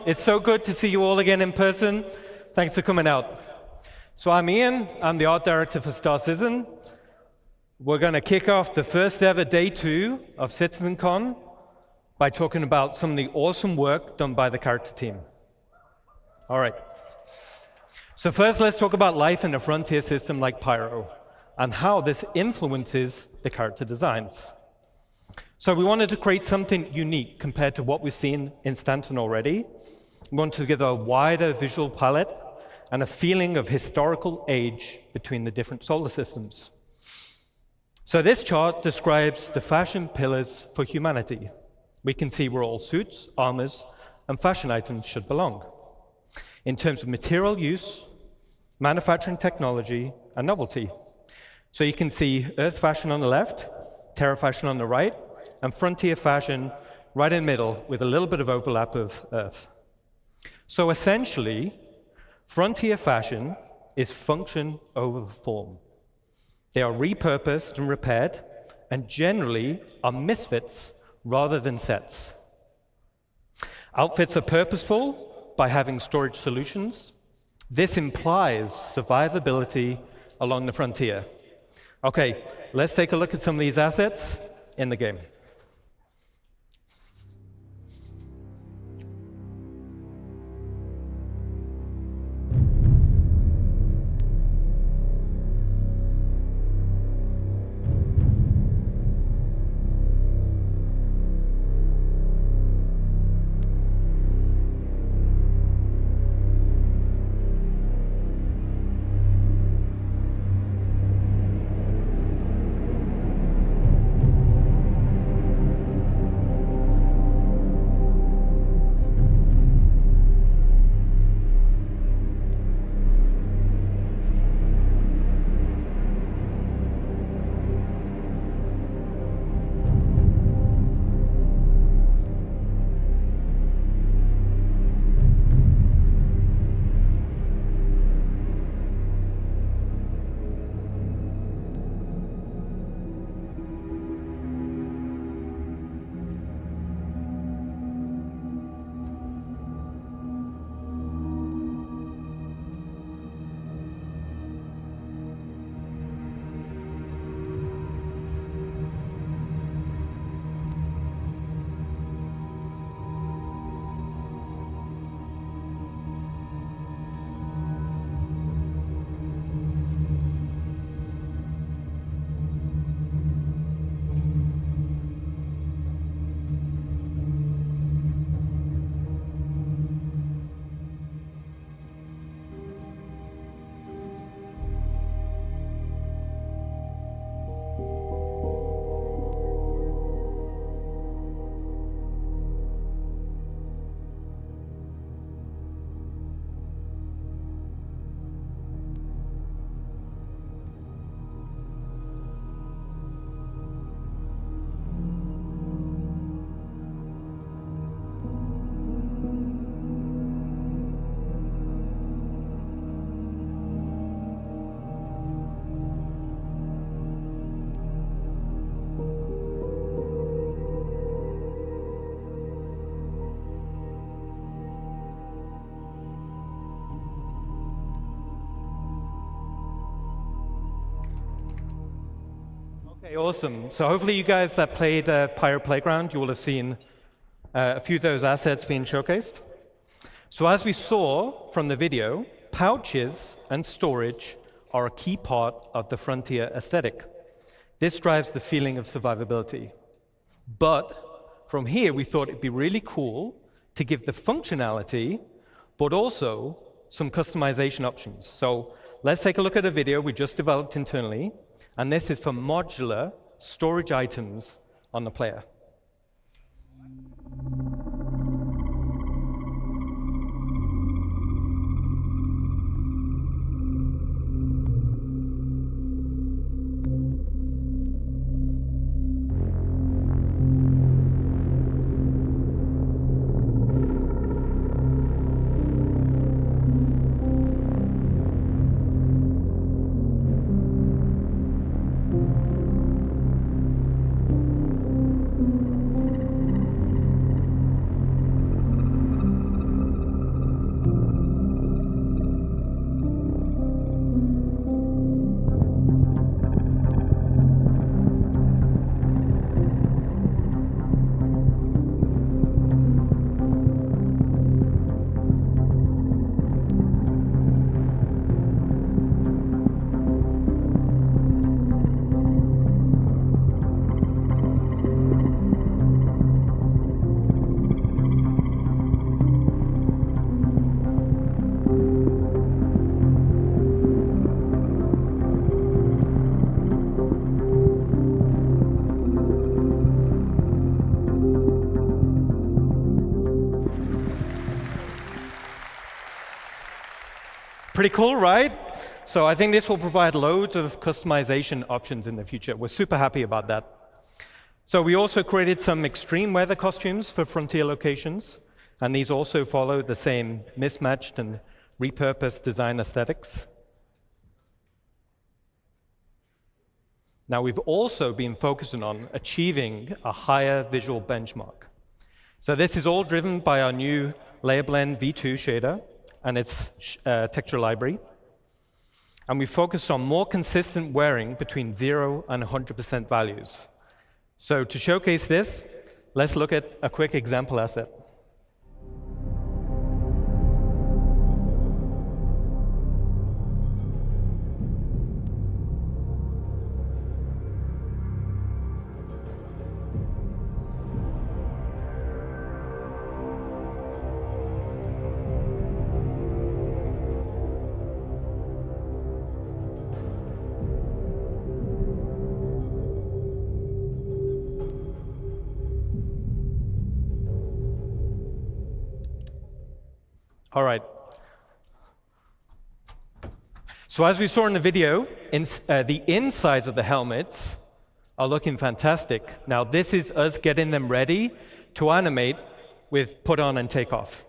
It's so good to see you all again in person. Thanks for coming out. So I'm Ian. I'm the art director for Star Citizen. We're going to kick off the first ever day 2 of CitizenCon by talking about some of the awesome work done by the character team. All right. So first, let's talk about life in a frontier system like Pyro and how this influences the character designs. So we wanted to create something unique compared to what we've seen in Stanton already. We wanted to give a wider visual palette and a feeling of historical age between the different solar systems. So this chart describes the fashion pillars for humanity. We can see where all suits, armors, and fashion items should belong in terms of material use, manufacturing technology, and novelty. So you can see Earth fashion on the left, Terra fashion on the right, and frontier fashion right in the middle with a little bit of overlap of Earth. So essentially, frontier fashion is function over form. They are repurposed and repaired, and generally are misfits rather than sets. Outfits are purposeful by having storage solutions. This implies survivability along the frontier. Okay, let's take a look at some of these assets in the game. Okay, awesome. So hopefully you guys that played Pyro Playground, you will have seen a few of those assets being showcased. So as we saw from the video, pouches and storage are a key part of the frontier aesthetic. This drives the feeling of survivability. But from here, we thought it'd be really cool to give the functionality, but also some customization options. So let's take a look at a video we just developed internally. And this is for modular storage items on the player. Pretty cool, right? So I think this will provide loads of customization options in the future. We're super happy about that. So we also created some extreme weather costumes for frontier locations, and these also follow the same mismatched and repurposed design aesthetics. Now, we've also been focusing on achieving a higher visual benchmark. So this is all driven by our new Layer Blend V2 shader and its texture library. And we focused on more consistent wearing between 0 and 100% values. So to showcase this, let's look at a quick example asset. All right. So as we saw in the video, the insides of the helmets are looking fantastic. Now, this is us getting them ready to animate with put on and take off.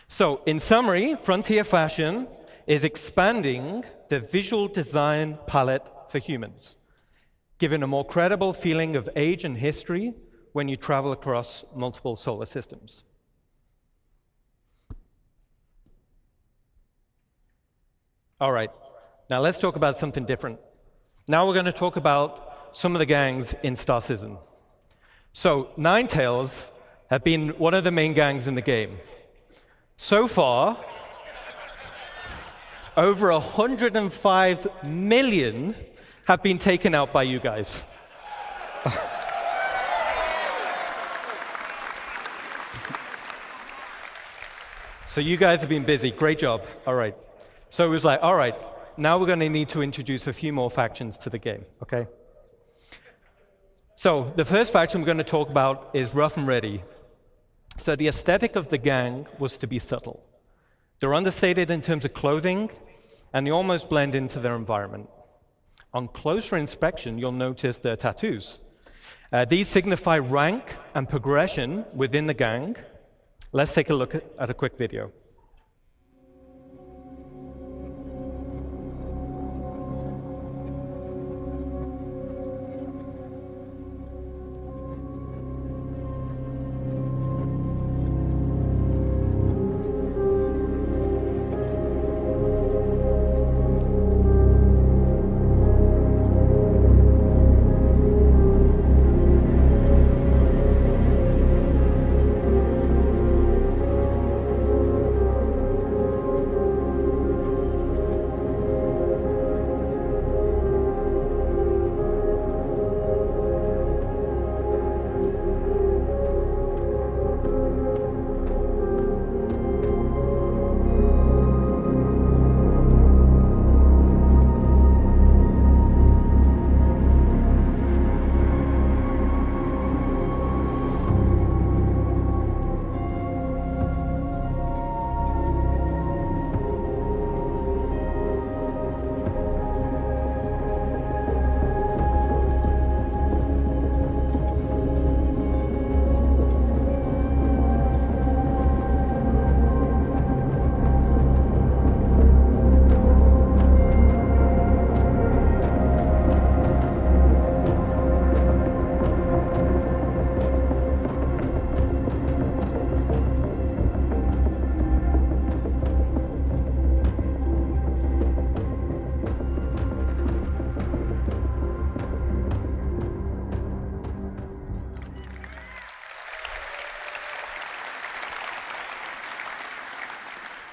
So, in summary, Frontier Fashion is expanding the visual design palette for humans, giving a more credible feeling of age and history when you travel across multiple solar systems. All right, now let's talk about something different. Now we're going to talk about some of the gangs in Star Citizen. So, Ninetales have been one of the main gangs in the game. So far, over 105 million have been taken out by you guys. So you guys have been busy. Great job. All right. So it was like, all right, now we're going to need to introduce a few more factions to the game, okay? So the first faction we're going to talk about is Rough and Ready. So the aesthetic of the gang was to be subtle. They're understated in terms of clothing, and they almost blend into their environment. On closer inspection, you'll notice their tattoos. These signify rank and progression within the gang. Let's take a look at a quick video.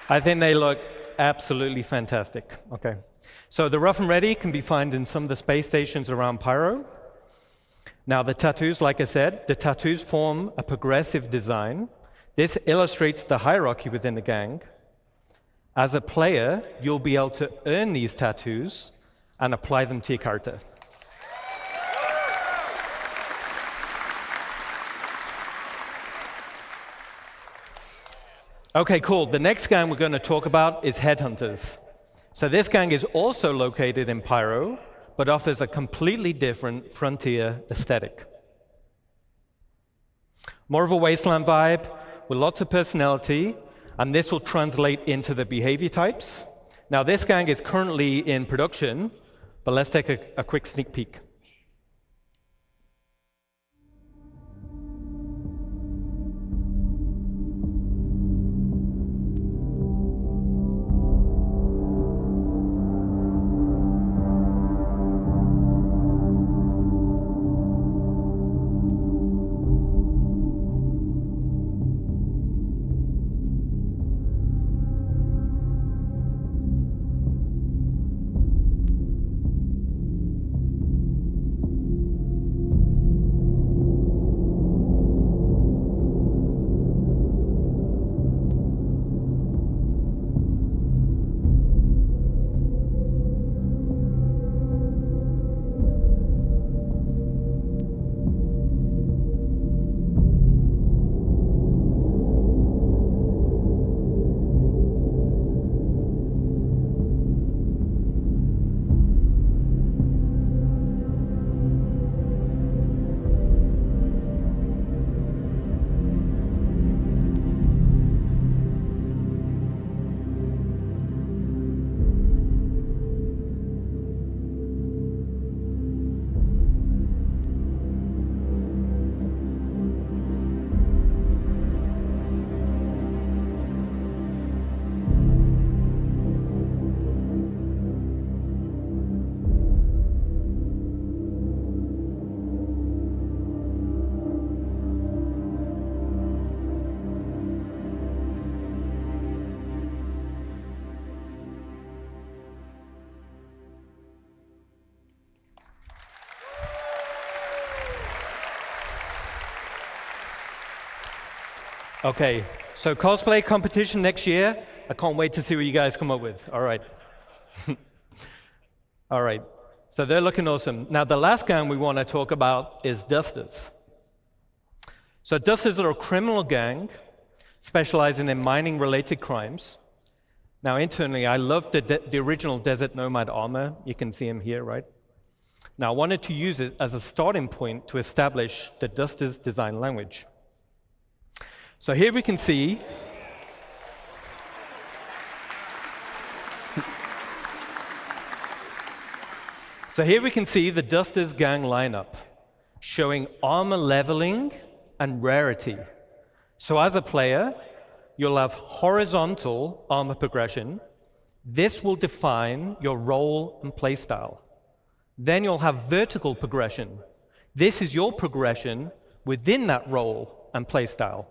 I think they look absolutely fantastic. Okay. So the Rough and Ready can be found in some of the space stations around Pyro. Now the tattoos, like I said, the tattoos form a progressive design. This illustrates the hierarchy within the gang. As a player, you'll be able to earn these tattoos and apply them to your character. Okay, cool. The next gang we're going to talk about is Headhunters. So this gang is also located in Pyro, but offers a completely different frontier aesthetic. More of a wasteland vibe with lots of personality, and this will translate into the behavior types. Now, this gang is currently in production, but let's take a quick sneak peek. Okay, so cosplay competition next year. I can't wait to see what you guys come up with. All right. All right, so they're looking awesome. Now, the last gang we want to talk about is Dusters. So Dusters are a criminal gang specializing in mining-related crimes. Now, internally, I love the original Desert Nomad armor. You can see him here, right? Now, I wanted to use it as a starting point to establish the Dusters design language. So here we can see the Dusters gang lineup, showing armor leveling and rarity. So as a player, you'll have horizontal armor progression. This will define your role and playstyle. Then you'll have vertical progression. This is your progression within that role and playstyle.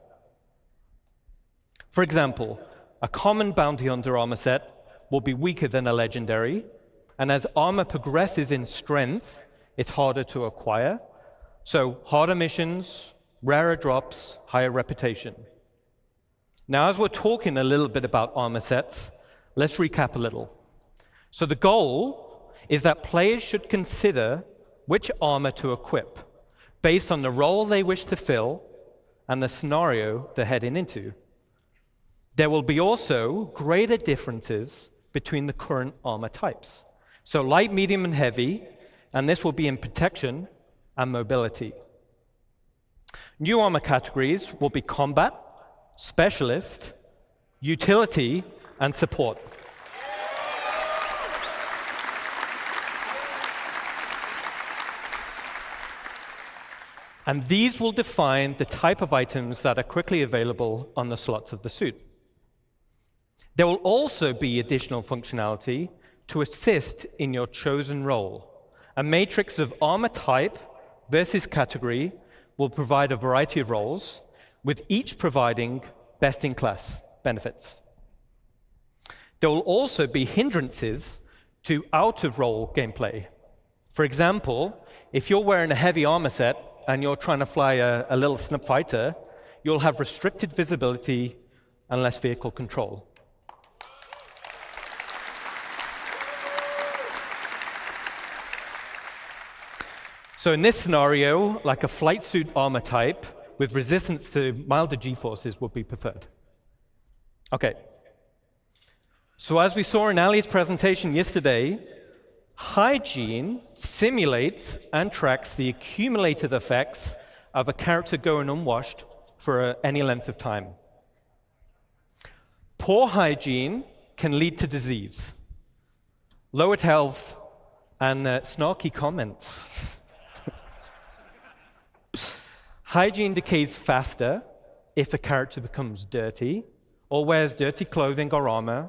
For example, a common bounty hunter armor set will be weaker than a legendary, and as armor progresses in strength, it's harder to acquire. So harder missions, rarer drops, higher reputation. Now, as we're talking a little bit about armor sets, let's recap a little. So the goal is that players should consider which armor to equip based on the role they wish to fill and the scenario they're heading into. There will be also greater differences between the current armor types. So light, medium, and heavy, and this will be in protection and mobility. New armor categories will be combat, specialist, utility, and support. And these will define the type of items that are quickly available on the slots of the suit. There will also be additional functionality to assist in your chosen role. A matrix of armor type versus category will provide a variety of roles, with each providing best-in-class benefits. There will also be hindrances to out-of-role gameplay. For example, if you're wearing a heavy armor set and you're trying to fly a little snub fighter, you'll have restricted visibility and less vehicle control. So in this scenario, like a flight suit armor type with resistance to milder G-forces would be preferred. Okay. So as we saw in Ali's presentation yesterday, hygiene simulates and tracks the accumulated effects of a character going unwashed for any length of time. Poor hygiene can lead to disease, lowered health, and snarky comments. Hygiene decays faster if a character becomes dirty or wears dirty clothing or armor,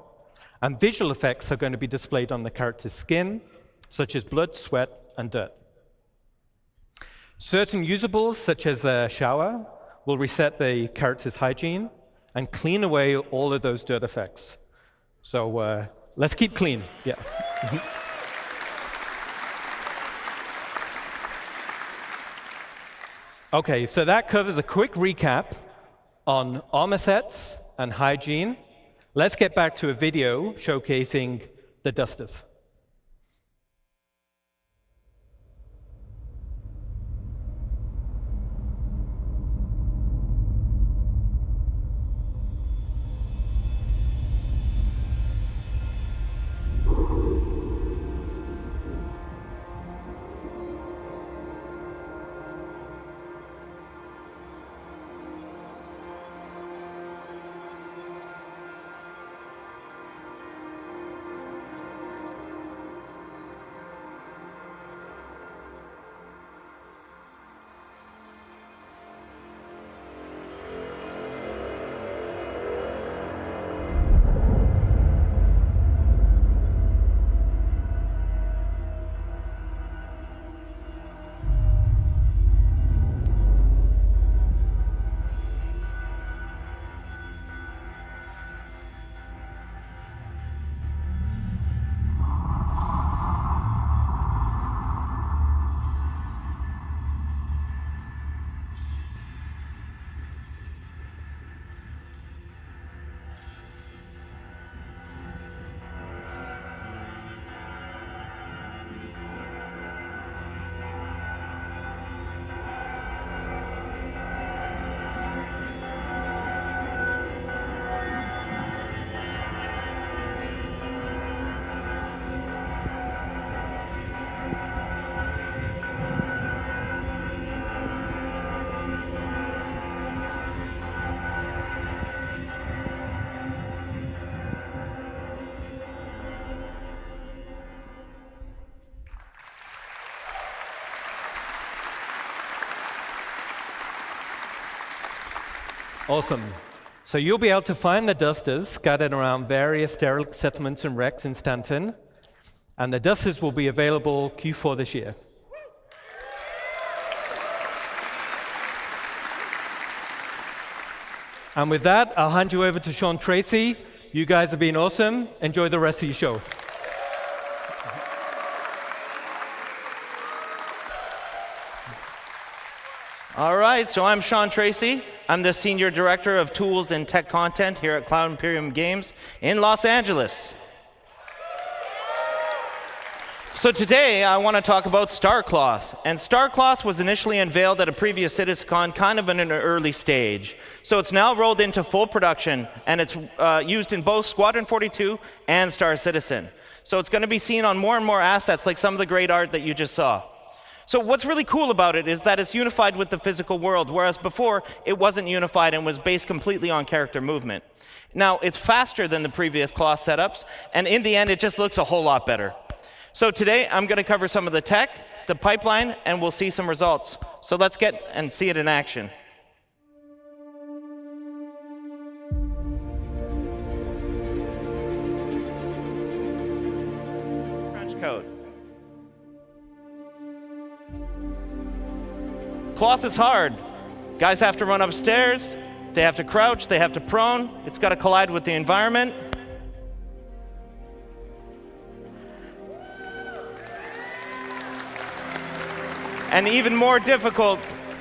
and visual effects are going to be displayed on the character's skin, such as blood, sweat, and dirt. Certain usables, such as a shower, will reset the character's hygiene and clean away all of those dirt effects. So let's keep clean. Yeah. Okay, so that covers a quick recap on armor sets and hygiene. Let's get back to a video showcasing the dusters. Awesome. So you'll be able to find the dusters scattered around various derelict settlements and wrecks in Stanton, and the dusters will be available Q4 this year. And with that, I'll hand you over to Sean Tracy. You guys have been awesome. Enjoy the rest of your show. All right, so I'm Sean Tracy. I'm the Senior Director of Tools and Tech Content here at Cloud Imperium Games in Los Angeles. So today I want to talk about StarCloth. And StarCloth was initially unveiled at a previous CitizenCon kind of in an early stage. So it's now rolled into full production, and it's used in both Squadron 42 and Star Citizen. So it's going to be seen on more and more assets, like some of the great art that you just saw. So what's really cool about it is that it's unified with the physical world, whereas before it wasn't unified and was based completely on character movement. Now, it's faster than the previous cloth setups, and in the end, it just looks a whole lot better. So today, I'm going to cover some of the tech, the pipeline, and we'll see some results. So let's get and see it in action. Trench coat. Cloth is hard. Guys have to run upstairs, they have to crouch, they have to prone, it's got to collide with the environment. And even more difficult,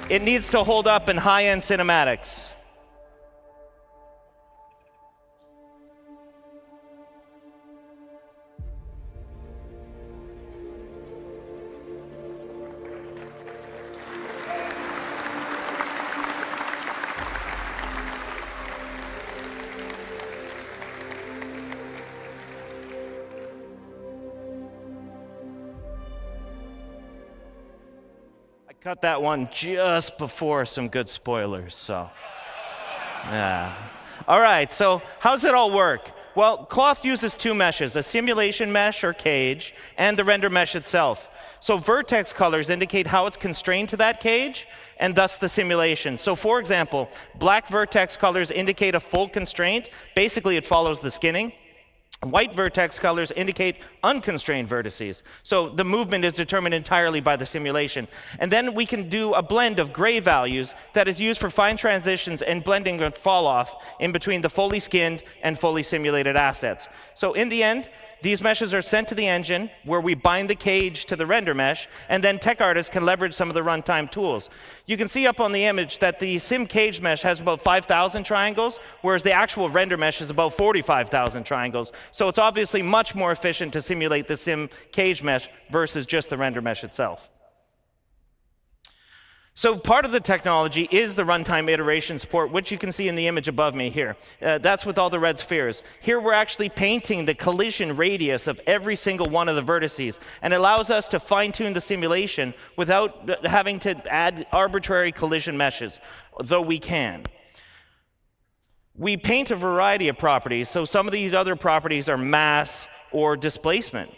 it needs to hold up in high-end cinematics. cut that one just before some good spoilers, so yeah. All right, so how's it all work? Well, cloth uses two meshes, a simulation mesh or cage, and the render mesh itself. So vertex colors indicate how it's constrained to that cage, and thus the simulation. So for example, black vertex colors indicate a full constraint. Basically, it follows the skinning. White vertex colors indicate unconstrained vertices. So the movement is determined entirely by the simulation. And then we can do a blend of gray values that is used for fine transitions and blending and fall off in between the fully skinned and fully simulated assets. So in the end, these meshes are sent to the engine where we bind the cage to the render mesh, and then tech artists can leverage some of the runtime tools. You can see up on the image that the sim cage mesh has about 5,000 triangles, whereas the actual render mesh is about 45,000 triangles. So it's obviously much more efficient to simulate the sim cage mesh versus just the render mesh itself. So part of the technology is the runtime iteration support, which you can see in the image above me here. That's with all the red spheres. Here we're actually painting the collision radius of every single one of the vertices, and it allows us to fine-tune the simulation without having to add arbitrary collision meshes, though we can. We paint a variety of properties, so some of these other properties are mass or displacement.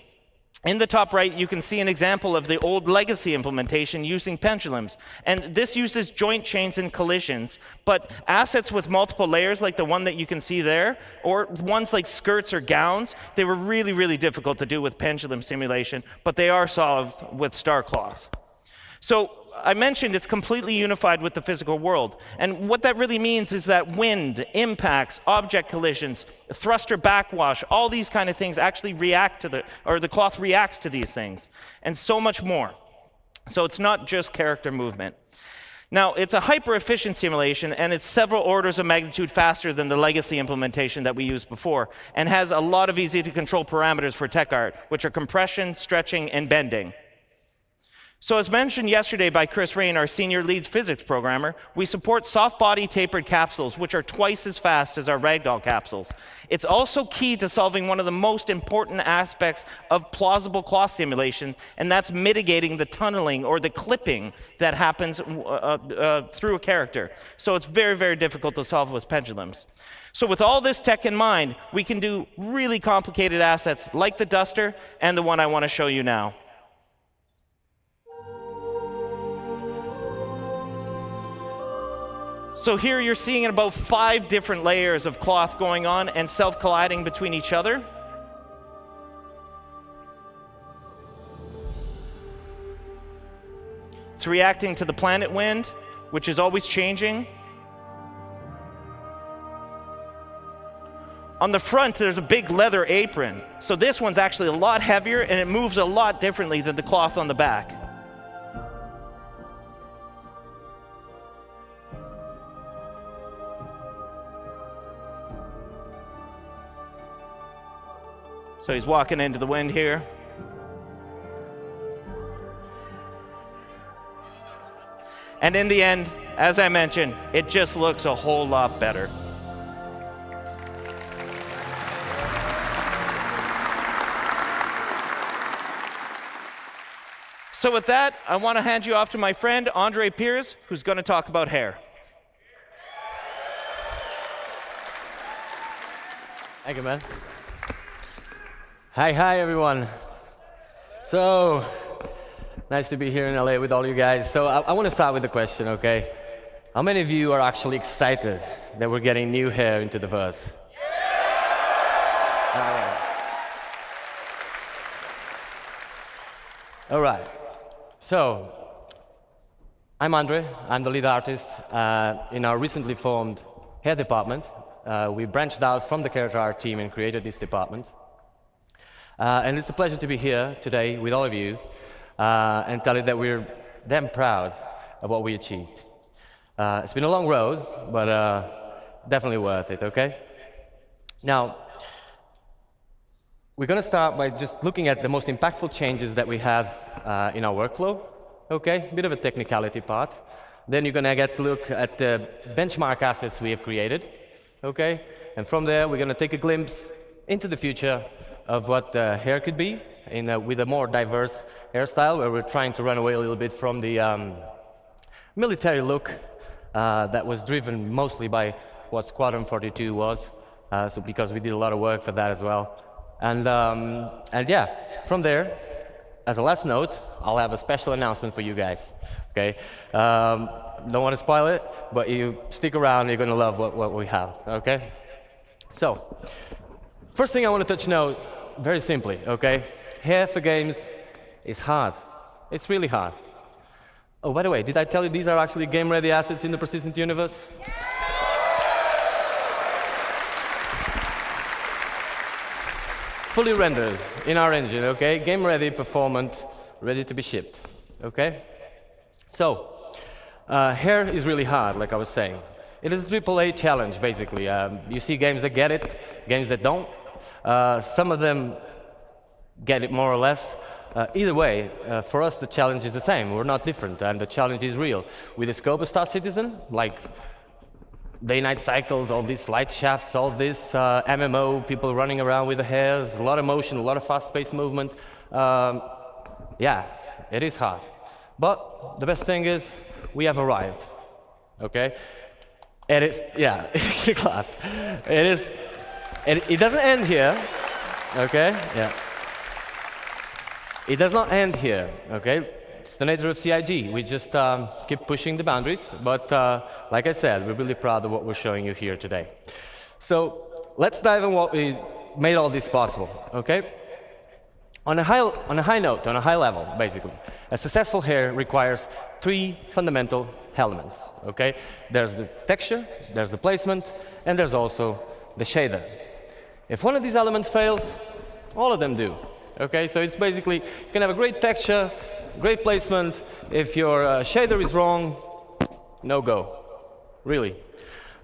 In the top right, you can see an example of the old legacy implementation using pendulums. And this uses joint chains and collisions, but assets with multiple layers like the one that you can see there, or ones like skirts or gowns, they were really, really difficult to do with pendulum simulation, but they are solved with Star Cloth. So I mentioned it's completely unified with the physical world. And what that really means is that wind, impacts, object collisions, thruster backwash, all these kind of things actually react to the cloth reacts to these things, and so much more. So it's not just character movement. Now, it's a hyper-efficient simulation, and it's several orders of magnitude faster than the legacy implementation that we used before, and has a lot of easy-to-control parameters for tech art, which are compression, stretching, and bending. So as mentioned yesterday by Chris Rain, our senior lead physics programmer, we support soft body tapered capsules, which are twice as fast as our ragdoll capsules. It's also key to solving one of the most important aspects of plausible cloth simulation, and that's mitigating the tunneling or the clipping that happens through a character. So it's very, very difficult to solve with pendulums. So with all this tech in mind, we can do really complicated assets like the duster and the one I want to show you now. So here you're seeing about 5 different layers of cloth going on and self-colliding between each other. It's reacting to the planet wind, which is always changing. On the front, there's a big leather apron. So this one's actually a lot heavier, and it moves a lot differently than the cloth on the back. So he's walking into the wind here. And in the end, as I mentioned, it just looks a whole lot better. So with that, I want to hand you off to my friend, Andre Piers, who's going to talk about hair. Thank you, man. Hi, everyone. So, nice to be here in LA with all you guys. So, I want to start with a question, okay? How many of you are actually excited that we're getting new hair into the verse? All right. So, I'm Andre. I'm the lead artist in our recently formed hair department. We branched out from the character art team and created this department. And it's a pleasure to be here today with all of you and tell you that we're damn proud of what we achieved. It's been a long road, but definitely worth it, okay? Now, we're going to start by just looking at the most impactful changes that we have in our workflow, okay? A bit of a technicality part. Then you're going to get to look at the benchmark assets we have created, okay? And from there, we're going to take a glimpse into the future of what hair could be with a more diverse hairstyle, where we're trying to run away a little bit from the military look that was driven mostly by what Squadron 42 was, so because we did a lot of work for that as well. And yeah, from there, as a last note, I'll have a special announcement for you guys. Okay, don't want to spoil it, but you stick around, you're going to love what we have. Okay, so first thing I want to touch now, very simply. Okay, here for games is hard. It's really hard. Oh, by the way, did I tell you these are actually game-ready assets in the persistent universe? Fully rendered in our engine, okay? Game-ready, performant, ready to be shipped, okay? So, here is really hard, like I was saying. It is a AAA challenge, basically. You see games that get it, games that don't. Some of them get it more or less. Either way, for us, the challenge is the same. We're not different, and the challenge is real. With the scope of Star Citizen, like day-night cycles, all these light shafts, all this MMO, people running around with the hairs, a lot of motion, a lot of fast-paced movement. Yeah, it is hard. But the best thing is, we have arrived, okay? It is, yeah, clap. It is, it doesn't end here, okay? Yeah. It does not end here, okay? It's the nature of CIG. We just keep pushing the boundaries, but like I said, we're really proud of what we're showing you here today. So let's dive in what we made all this possible, okay? On a high note, on a high level, basically, a successful hair requires 3 fundamental elements, okay? There's the texture, there's the placement, and there's also the shader. If one of these elements fails, all of them do. Okay, so it's basically, you can have a great texture, great placement. If your shader is wrong, no go, really.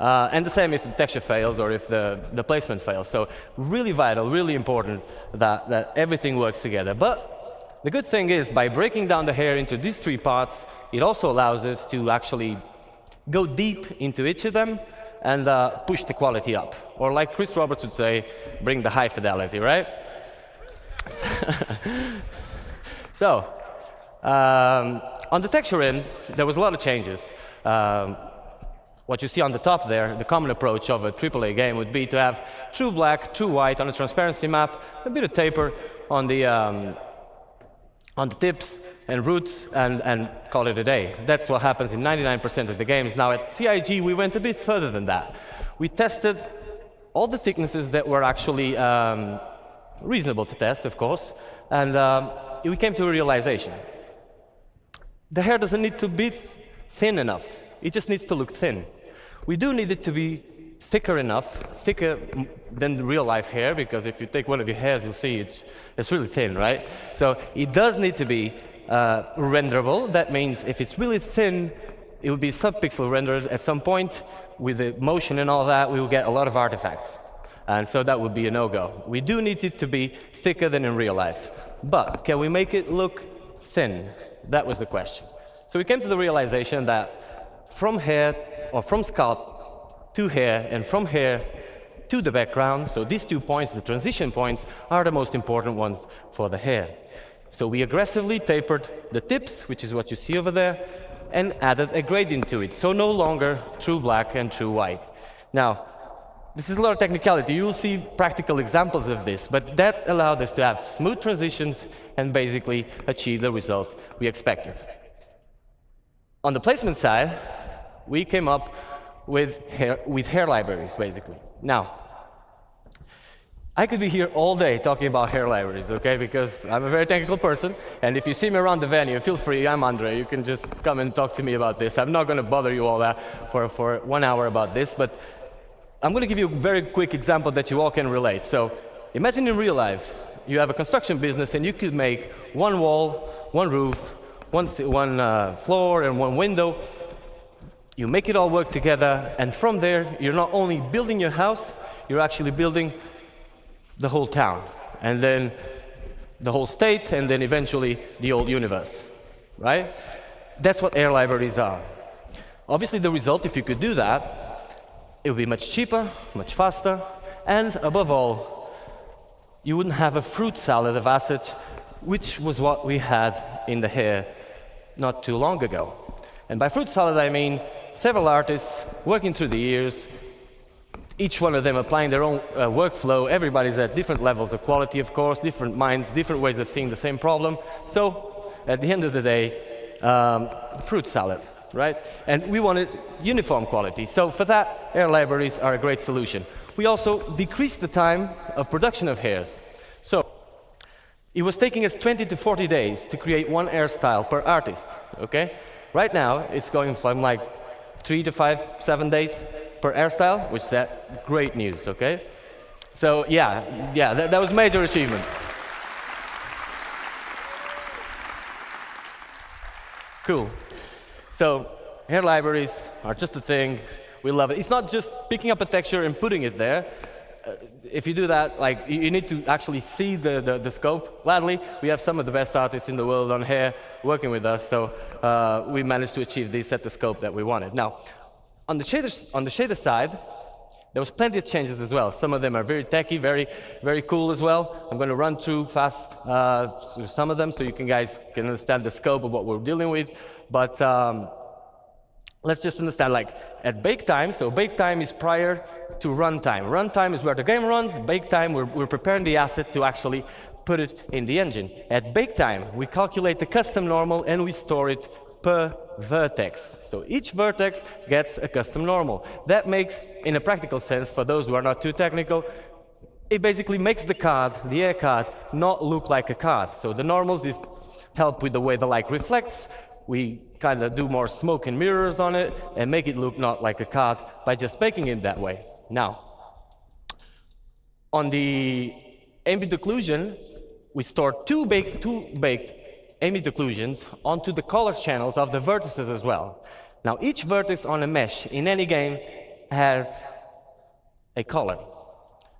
And the same if the texture fails or if the placement fails. So really vital, really important that everything works together. But the good thing is, by breaking down the hair into these 3 parts, it also allows us to actually go deep into each of them and push the quality up. Or like Chris Roberts would say, bring the high fidelity, right? So, on the texture end, there was a lot of changes. What you see on the top there, the common approach of a AAA game would be to have true black, true white on a transparency map, a bit of taper on the tips and roots, and call it a day. That's what happens in 99% of the games. Now at CIG, we went a bit further than that. We tested all the thicknesses that were actually reasonable to test, of course, and we came to a realization. The hair doesn't need to be thin enough. It just needs to look thin. We do need it to be thicker enough, thicker than real-life hair, because if you take one of your hairs, you'll see it's really thin, right? So it does need to be renderable. That means if it's really thin, it will be sub-pixel rendered at some point. With the motion and all that, we will get a lot of artifacts. And so that would be a no-go. We do need it to be thicker than in real life. But can we make it look thin? That was the question. So we came to the realization that from hair, or from scalp to hair, and from hair to the background, so these 2 points, the transition points, are the most important ones for the hair. So we aggressively tapered the tips, which is what you see over there, and added a gradient to it. So no longer true black and true white. Now, this is a lot of technicality. You will see practical examples of this, but that allowed us to have smooth transitions and basically achieve the result we expected. On the placement side, we came up with hair libraries, basically. Now, I could be here all day talking about hair libraries, okay, because I'm a very technical person, and if you see me around the venue, feel free, I'm Andre, you can just come and talk to me about this. I'm not going to bother you all that for 1 hour about this, but I'm going to give you a very quick example that you all can relate. So imagine in real life, you have a construction business and you could make 1 wall, 1 roof, one floor and 1 window. You make it all work together, and from there, you're not only building your house, you're actually building the whole town, and then the whole state, and then eventually the whole universe, right? That's what hair libraries are. Obviously, the result, if you could do that, it would be much cheaper, much faster, and above all, you wouldn't have a fruit salad of assets, which was what we had in the hair not too long ago. And by fruit salad, I mean several artists working through the years, each one of them applying their own workflow. Everybody's at different levels of quality, of course, different minds, different ways of seeing the same problem. So at the end of the day, fruit salad, right? And we wanted uniform quality. So for that, hair libraries are a great solution. We also decreased the time of production of hairs. So it was taking us 20 to 40 days to create one hairstyle per artist, okay? Right now, it's going from like 3 to 5, 7 days per hairstyle, which is great news, okay? So yeah, that was a major achievement. Cool. So hair libraries are just a thing. We love it. It's not just picking up a texture and putting it there. If you do that, like, you need to actually see the scope. Gladly, we have some of the best artists in the world on hair working with us, so we managed to achieve this at the scope that we wanted. Now, on the shader side, there was plenty of changes as well. Some of them are very techy, very cool as well. I'm going to run through fast through some of them so you guys can understand the scope of what we're dealing with. But let's just understand, like, at bake time, so bake time is prior to runtime. Runtime is where the game runs. Bake time, we're preparing the asset to actually put it in the engine. At bake time, we calculate the custom normal and we store it per vertex. So each vertex gets a custom normal. That makes, in a practical sense, for those who are not too technical, it basically makes the card, the air card, not look like a card. So the normals help with the way the light reflects. We kind of do more smoke and mirrors on it and make it look not like a card by just baking it that way. Now, on the ambient occlusion, we store two baked ambient occlusions onto the color channels of the vertices as well. Now, each vertex on a mesh in any game has a color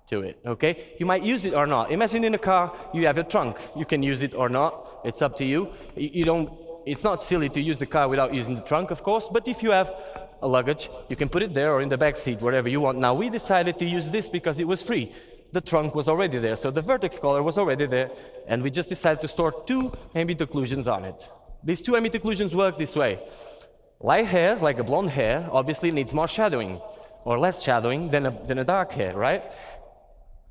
to it, okay? You might use it or not. Imagine in a car, you have a trunk. You can use it or not. It's up to you. It's not silly to use the car without using the trunk, of course, but if you have a luggage, you can put it there or in the back seat, wherever you want. Now, we decided to use this because it was free. The trunk was already there, so the vertex color was already there, and we just decided to store two ambient occlusions on it. These two ambient occlusions work this way. Light hairs, like a blonde hair, obviously needs more shadowing, or less shadowing than a dark hair, right?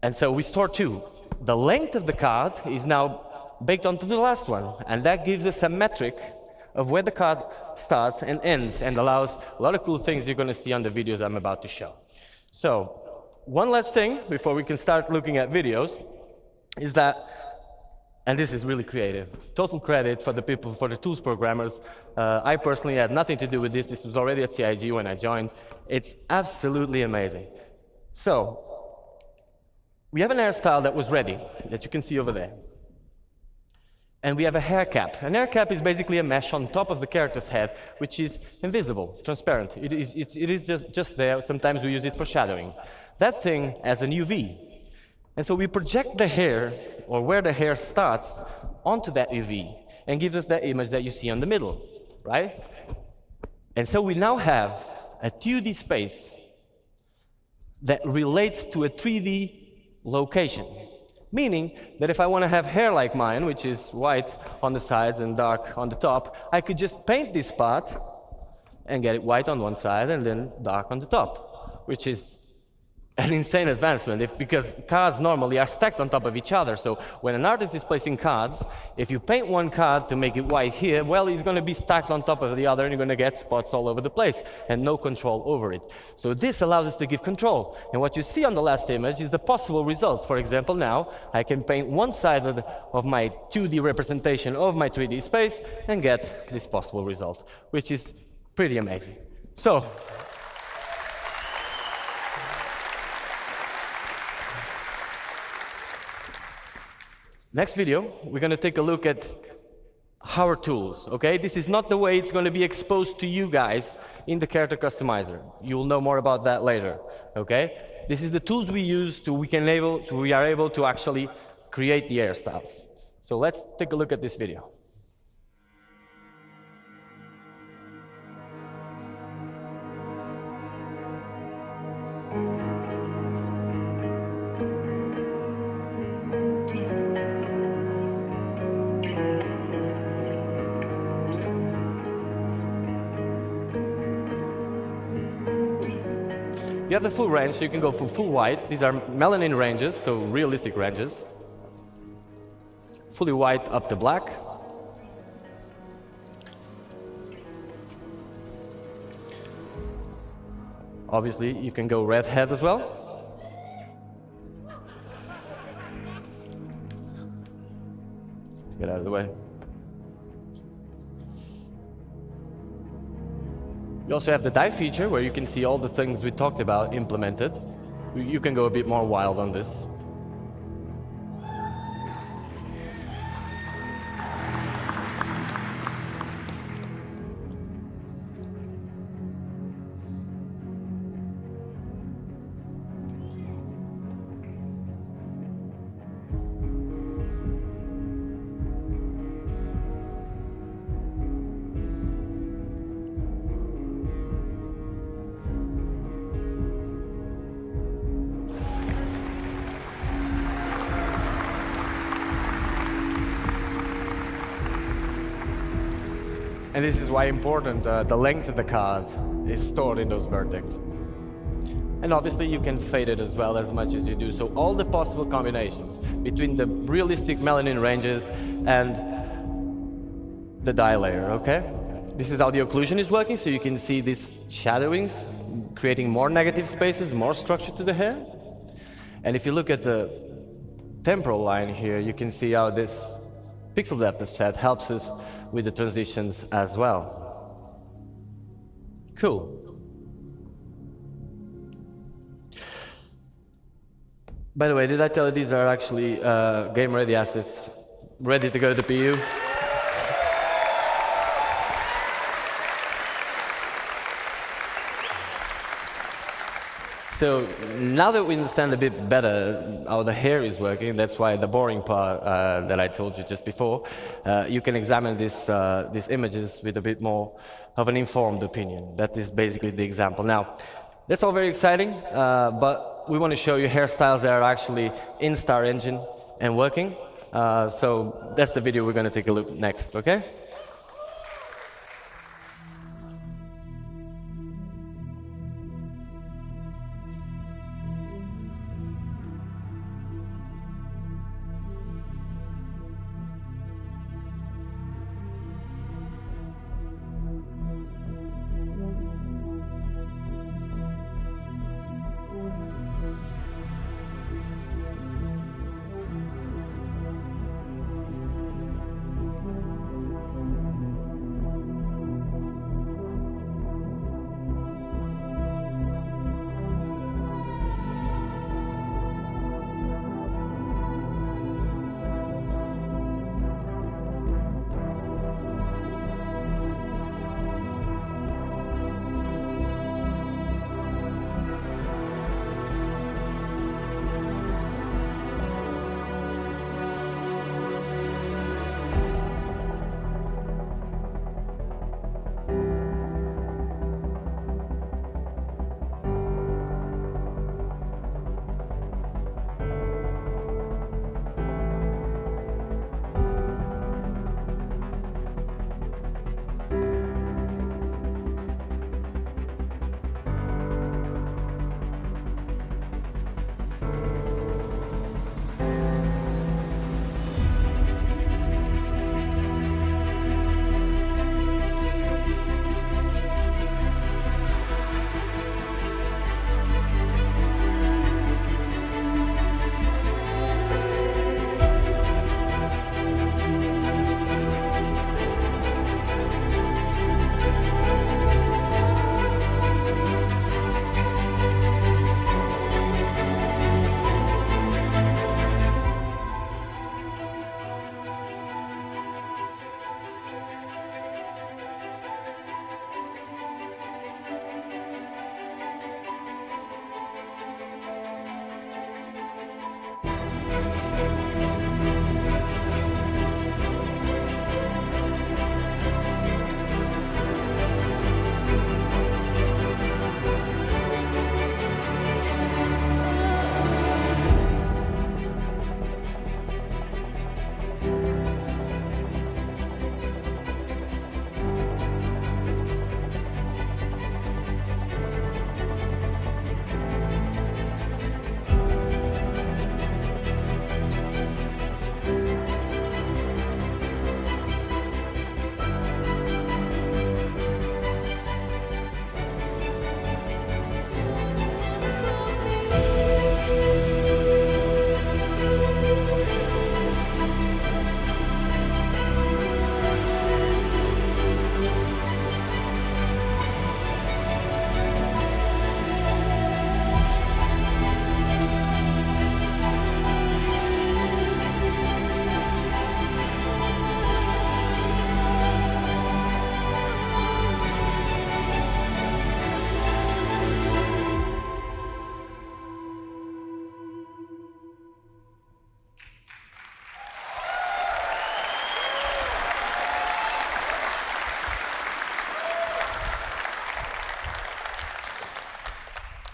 And so we store two. The length of the card is now baked onto the last one, and that gives us a metric of where the card starts and ends, and allows a lot of cool things you're going to see on the videos I'm about to show. So, one last thing before we can start looking at videos is that, and this is really creative, total credit for the people, for the tools programmers. I personally had nothing to do with this. This was already at CIG when I joined. It's absolutely amazing. So, we have an hairstyle that was ready, that you can see over there. And we have a hair cap. An hair cap is basically a mesh on top of the character's head, which is invisible, transparent. It is just there. Sometimes we use it for shadowing. That thing has an UV. And so we project the hair, or where the hair starts, onto that UV, and gives us that image that you see on the middle, right? And so we now have a 2D space that relates to a 3D location. Meaning that if I want to have hair like mine, which is white on the sides and dark on the top, I could just paint this part and get it white on one side and then dark on the top, which is an insane advancement, because cards normally are stacked on top of each other. So when an artist is placing cards, if you paint one card to make it white here, well, it's going to be stacked on top of the other, and you're going to get spots all over the place and no control over it. So this allows us to give control. And what you see on the last image is the possible results. For example, now I can paint one side of my 2D representation of my 3D space and get this possible result, which is pretty amazing. So, next video, we're going to take a look at our tools, okay? This is not the way it's going to be exposed to you guys in the character customizer. You'll know more about that later, okay? This is the tools we use we are able to actually create the hairstyles. So let's take a look at this video. You have the full range, so you can go for full white. These are melanin ranges, so realistic ranges. Fully white up to black. Obviously, you can go redhead as well. Get out of the way. You also have the dye feature, where you can see all the things we talked about implemented. You can go a bit more wild on this. And this is why important, the length of the card is stored in those vertexes. And obviously you can fade it as well as much as you do. So all the possible combinations between the realistic melanin ranges and the dye layer, okay? This is how the occlusion is working, so you can see these shadowings, creating more negative spaces, more structure to the hair. And if you look at the temporal line here, you can see how this pixel depth of set helps us with the transitions as well. Cool. By the way, did I tell you these are actually game-ready assets, ready to go to PU? So now that we understand a bit better how the hair is working, that's why the boring part that I told you just before, you can examine these images with a bit more of an informed opinion. That is basically the example. Now, that's all very exciting, but we want to show you hairstyles that are actually in Star Engine and working. So that's the video we're going to take a look next, okay?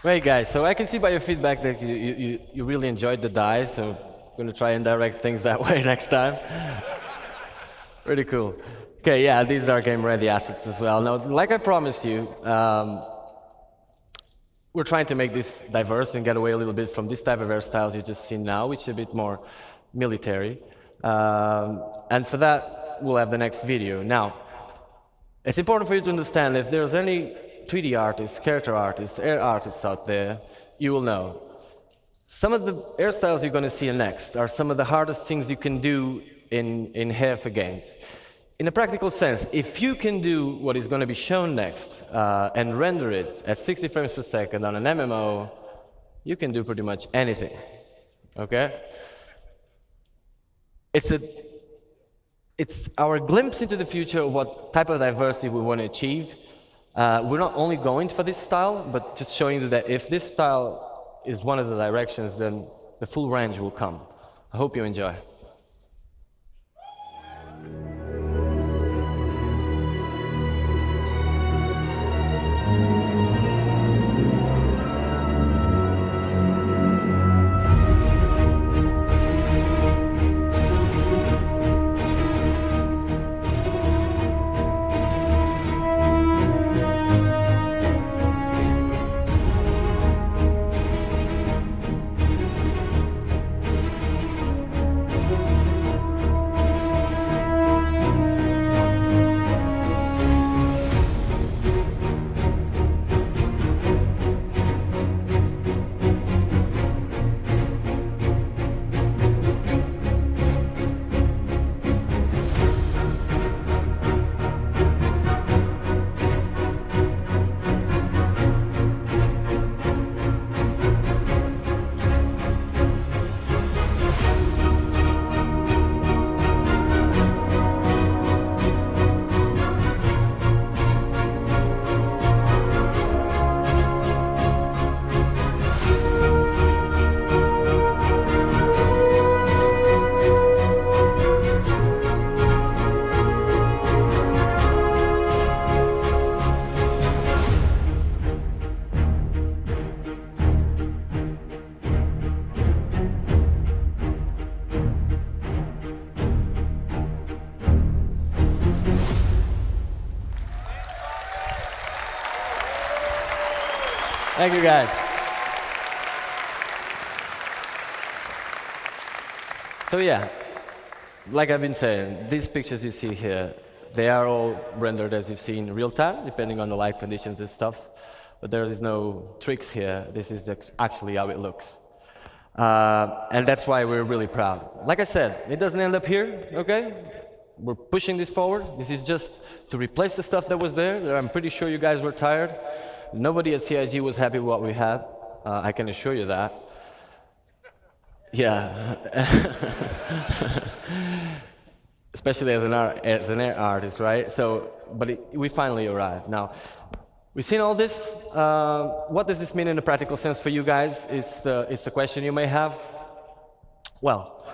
Great, guys. So I can see by your feedback that you really enjoyed the dye, so I'm going to try and direct things that way next time. Pretty cool. Okay, yeah, these are game-ready assets as well. Now, like I promised you, we're trying to make this diverse and get away a little bit from this type of hairstyles you just seen now, which is a bit more military. And for that, we'll have the next video. Now, it's important for you to understand if there's any 3D artists, character artists, air artists out there, you will know. Some of the hairstyles you're going to see next are some of the hardest things you can do in hair for games. In a practical sense, if you can do what is going to be shown next and render it at 60 frames per second on an MMO, you can do pretty much anything. Okay? It's our glimpse into the future of what type of diversity we want to achieve. We're not only going for this style, but just showing you that if this style is one of the directions, then the full range will come. I hope you enjoy. Thank you, guys. So yeah, like I've been saying, these pictures you see here, they are all rendered as you see in real time, depending on the light conditions and stuff. But there is no tricks here. This is actually how it looks. And that's why we're really proud. Like I said, it doesn't end up here, okay? We're pushing this forward. This is just to replace the stuff that was there. I'm pretty sure you guys were tired. Nobody at CIG was happy with what we had. I can assure you that. Yeah. Especially as an air artist, right? So, but we finally arrived. Now, we've seen all this. What does this mean in a practical sense for you guys? It's the question you may have. Well,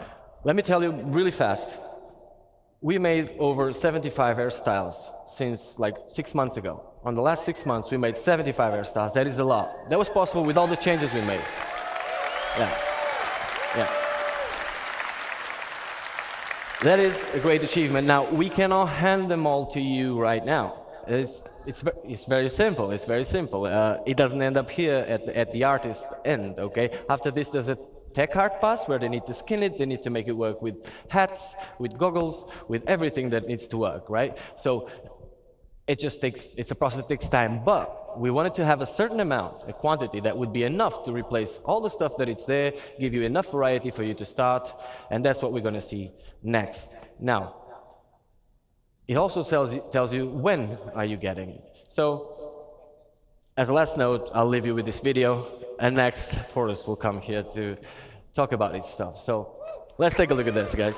let me tell you really fast. We made over 75 hairstyles since like 6 months ago. On the last 6 months, we made 75 hairstyles. That is a lot. That was possible with all the changes we made. Yeah. Yeah. That is a great achievement. Now, we cannot hand them all to you right now. It's very simple. It's very simple. It doesn't end up here at the artist end, okay? After this, there's a tech art pass where they need to skin it, they need to make it work with hats, with goggles, with everything that needs to work, right? So it's a process that takes time, but we wanted to have a certain amount, a quantity that would be enough to replace all the stuff that it's there, give you enough variety for you to start, and that's what we're going to see next. Now, it also tells you when are you getting it. So, as a last note, I'll leave you with this video, and next, Forrest will come here to talk about this stuff. So, let's take a look at this, guys.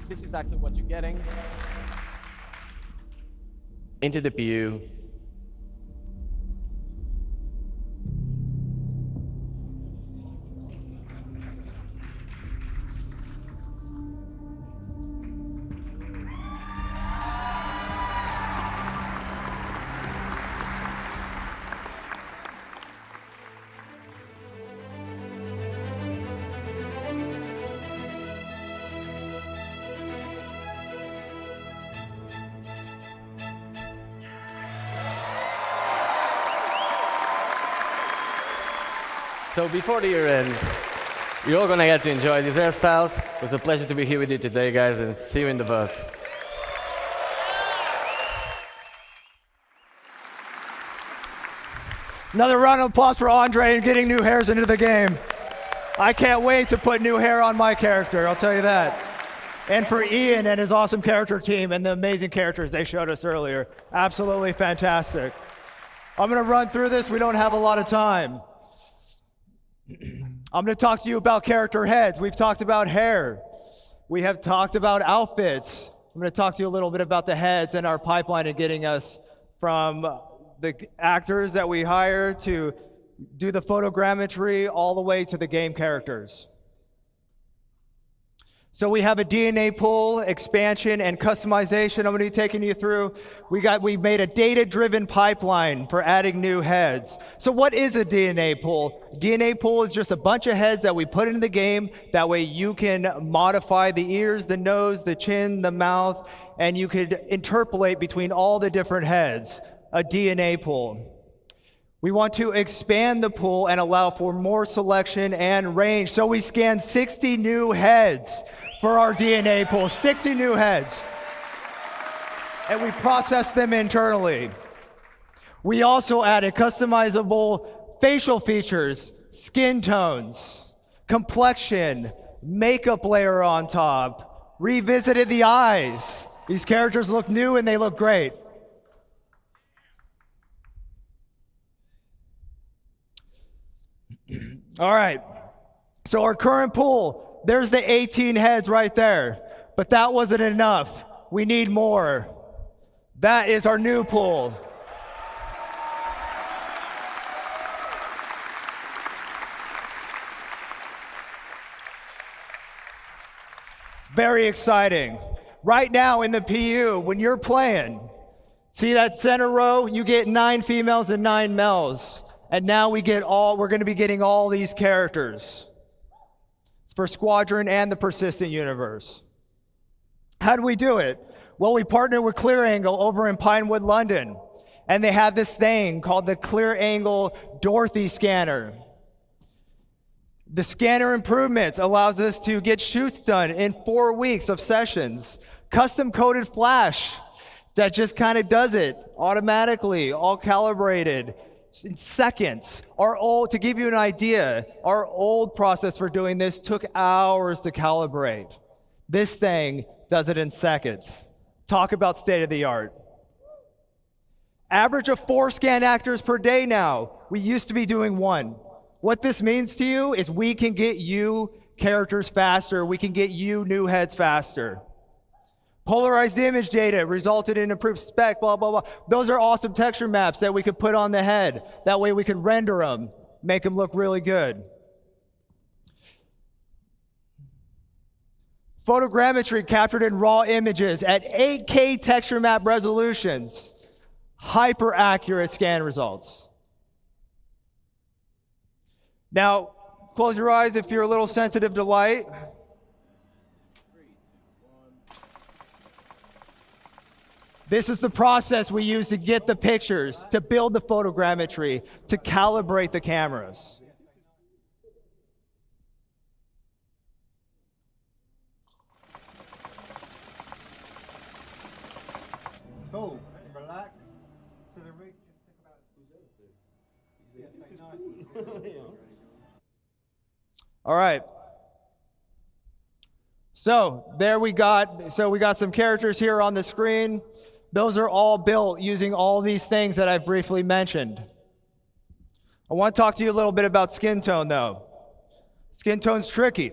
This is actually what you're getting. Into the PU. So before the year ends, you're all going to get to enjoy these hairstyles. It was a pleasure to be here with you today, guys, and see you in the bus. Another round of applause for Andre and getting new hairs into the game. I can't wait to put new hair on my character, I'll tell you that. And for Ian and his awesome character team and the amazing characters they showed us earlier. Absolutely fantastic. I'm going to run through this. We don't have a lot of time. I'm going to talk to you about character heads. We've talked about hair. We have talked about outfits. I'm going to talk to you a little bit about the heads and our pipeline and getting us from the actors that we hire to do the photogrammetry all the way to the game characters. So we have a DNA pool, expansion, and customization I'm going to be taking you through. We made a data-driven pipeline for adding new heads. So what is a DNA pool? DNA pool is just a bunch of heads that we put into the game. That way you can modify the ears, the nose, the chin, the mouth, and you could interpolate between all the different heads. A DNA pool. We want to expand the pool and allow for more selection and range. So we scanned 60 new heads for our DNA pool, 60 new heads. And we processed them internally. We also added customizable facial features, skin tones, complexion, makeup layer on top, revisited the eyes. These characters look new and they look great. All right, so our current pool, there's the 18 heads right there, but that wasn't enough. We need more. That is our new pool. Very exciting. Right now in the PU, when you're playing, see that center row? You get 9 females and 9 males. And now we're going to be getting all these characters. It's for Squadron and the Persistent Universe. How do we do it? Well, we partnered with Clear Angle over in Pinewood, London. And they have this thing called the Clear Angle Dorothy scanner. The scanner improvements allows us to get shoots done in 4 weeks of sessions. Custom coded flash that just kind of does it automatically, all calibrated. In seconds. To give you an idea, our old process for doing this took hours to calibrate. This thing does it in seconds. Talk about state of the art. Average of 4 scan actors per day now. We used to be doing 1. What this means to you is we can get you characters faster. We can get you new heads faster. Polarized image data resulted in improved spec, blah, blah, blah. Those are awesome texture maps that we could put on the head. That way we could render them, make them look really good. Photogrammetry captured in raw images at 8K texture map resolutions. Hyper accurate scan results. Now, close your eyes if you're a little sensitive to light. This is the process we use to get the pictures, to build the photogrammetry, to calibrate the cameras. Cool. Relax. So the rig just think about All right. So we got some characters here on the screen. Those are all built using all these things that I've briefly mentioned. I want to talk to you a little bit about skin tone, though. Skin tone's tricky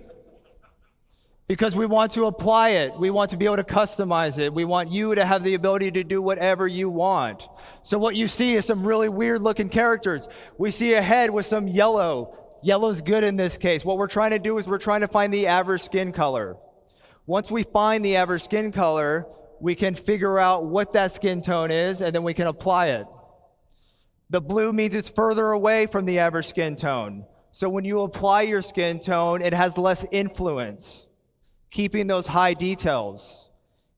because we want to apply it. We want to be able to customize it. We want you to have the ability to do whatever you want. So what you see is some really weird-looking characters. We see a head with some yellow. Yellow's good in this case. What we're trying to do is we're trying to find the average skin color. Once we find the average skin color, we can figure out what that skin tone is, and then we can apply it. The blue means it's further away from the average skin tone. So when you apply your skin tone, it has less influence, keeping those high details,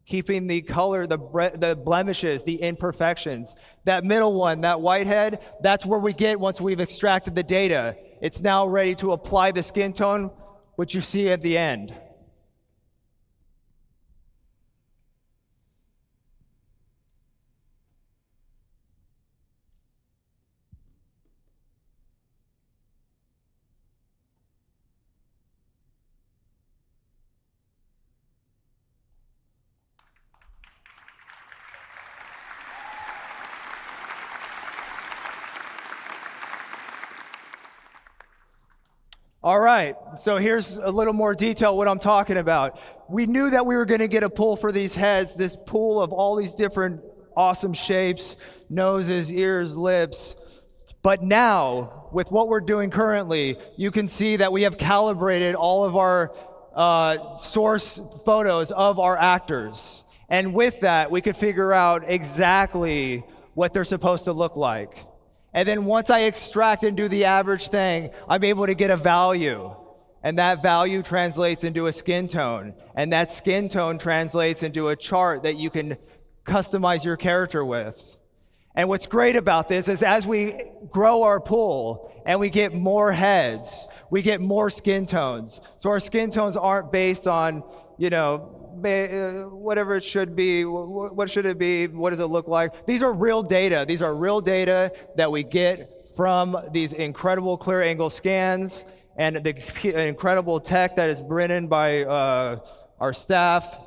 keeping the color, the blemishes, the imperfections. That middle one, that whitehead, that's where we get once we've extracted the data. It's now ready to apply the skin tone, which you see at the end. All right, so here's a little more detail what I'm talking about. We knew that we were going to get a pool for these heads, this pool of all these different awesome shapes, noses, ears, lips. But now, with what we're doing currently, you can see that we have calibrated all of our source photos of our actors. And with that, we could figure out exactly what they're supposed to look like. And then once I extract and do the average thing, I'm able to get a value. And that value translates into a skin tone. And that skin tone translates into a chart that you can customize your character with. And what's great about this is as we grow our pool and we get more heads, we get more skin tones. So our skin tones aren't based on, whatever it should be, what should it be, what does it look like? These are real data. These are real data that we get from these incredible clear angle scans and the incredible tech that is written by our staff.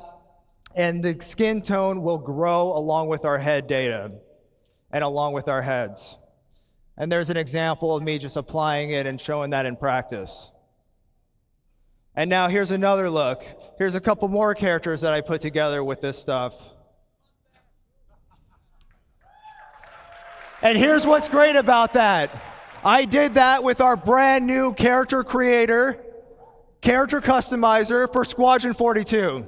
And the skin tone will grow along with our head data and along with our heads. And there's an example of me just applying it and showing that in practice. And now here's another look. Here's a couple more characters that I put together with this stuff. And here's what's great about that. I did that with our brand new character creator, character customizer for Squadron 42.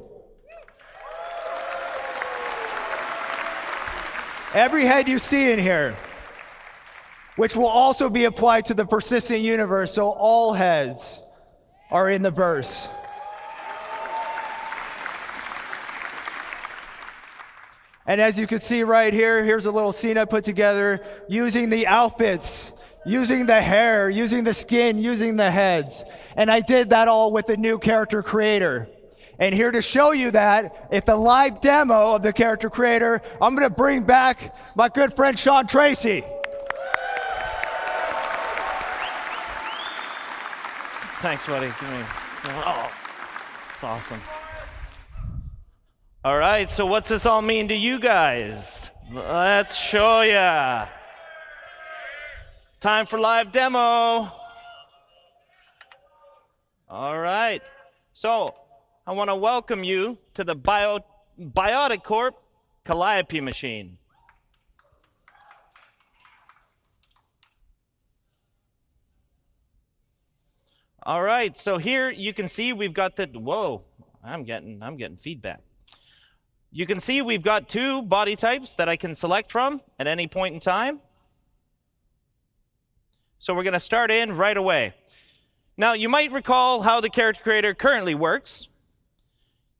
Every head you see in here, which will also be applied to the persistent universe, so all heads are in the verse. And as you can see right here, here's a little scene I put together using the outfits, using the hair, using the skin, using the heads. And I did that all with the new character creator. And here to show you that, if the live demo of the character creator, I'm going to bring back my good friend Sean Tracy. Thanks, buddy. Give me. Oh, it's awesome. All right, so what's this all mean to you guys? Let's show ya. Time for live demo. All right, so I want to welcome you to the Biotic Corp Calliope machine. All right, so here you can see we've got the, whoa, I'm getting feedback. You can see we've got two body types that I can select from at any point in time. So we're going to start in right away. Now, you might recall how the character creator currently works.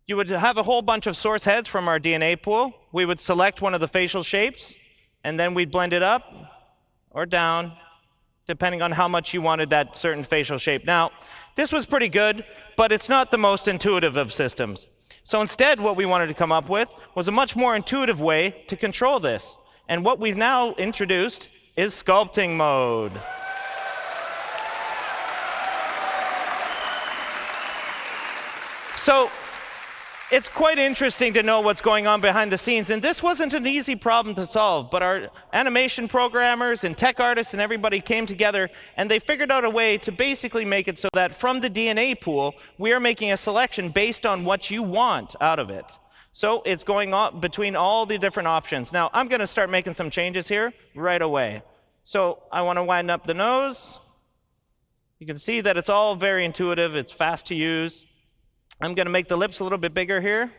You would have a whole bunch of source heads from our DNA pool. We would select one of the facial shapes, and then we'd blend it up or down, depending on how much you wanted that certain facial shape. Now, this was pretty good, but it's not the most intuitive of systems. So instead, what we wanted to come up with was a much more intuitive way to control this. And what we've now introduced is sculpting mode. So it's quite interesting to know what's going on behind the scenes, and this wasn't an easy problem to solve, but our animation programmers and tech artists and everybody came together, and they figured out a way to basically make it so that from the DNA pool, we are making a selection based on what you want out of it. So it's going on between all the different options. Now, I'm going to start making some changes here right away. So I want to widen up the nose. You can see that it's all very intuitive. It's fast to use. I'm going to make the lips a little bit bigger here.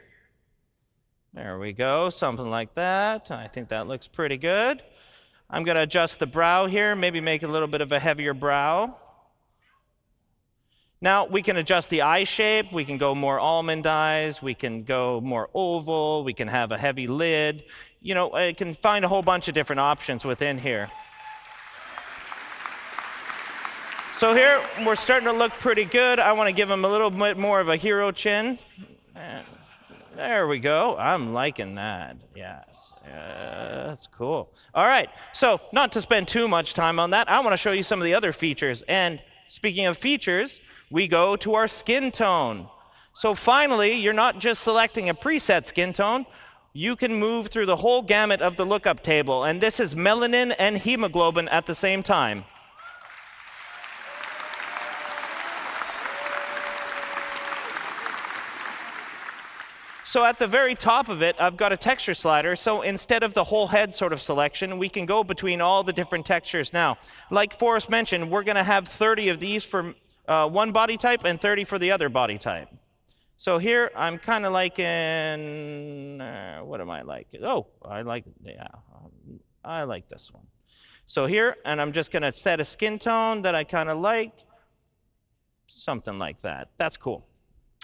There we go, something like that. I think that looks pretty good. I'm going to adjust the brow here, maybe make a little bit of a heavier brow. Now we can adjust the eye shape. We can go more almond eyes. We can go more oval. We can have a heavy lid. You know, I can find a whole bunch of different options within here. So here we're starting to look pretty good. I want to give him a little bit more of a hero chin. And there we go. I'm liking that. Yes. That's cool. All right. So not to spend too much time on that, I want to show you some of the other features. And speaking of features, we go to our skin tone. So finally, you're not just selecting a preset skin tone. You can move through the whole gamut of the lookup table. And this is melanin and hemoglobin at the same time. So at the very top of it, I've got a texture slider. So instead of the whole head sort of selection, we can go between all the different textures. Now, like Forrest mentioned, we're going to have 30 of these for one body type and 30 for the other body type. So here, I'm kind of liking, what am I like? Oh, I like this one. So here, and I'm just going to set a skin tone that I kind of like. Something like that. That's cool.